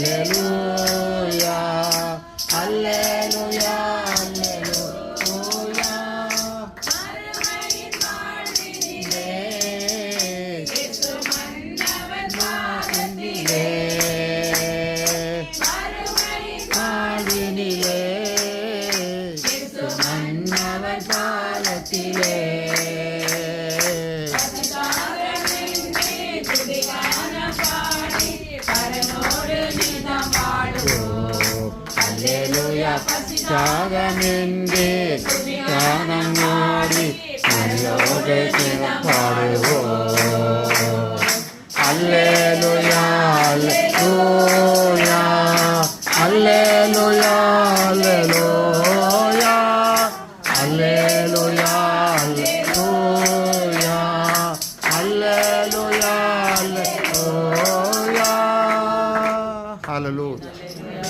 அல்லேலூயா அல்லேலூயா அல்லேலூயா மன்னவன் காலத்திலே அல்லேலூயா தியாகமின்றி தியாகமாடி மரியோகத்திலே பாடுவோம் அல்லேலூயா அல்லேலூயா அல்லேலூயா அல்லேலூயா அல்லேலூயா அல்லேலூயா அல்லேலூயா அல்லேலூயா. Hallelujah.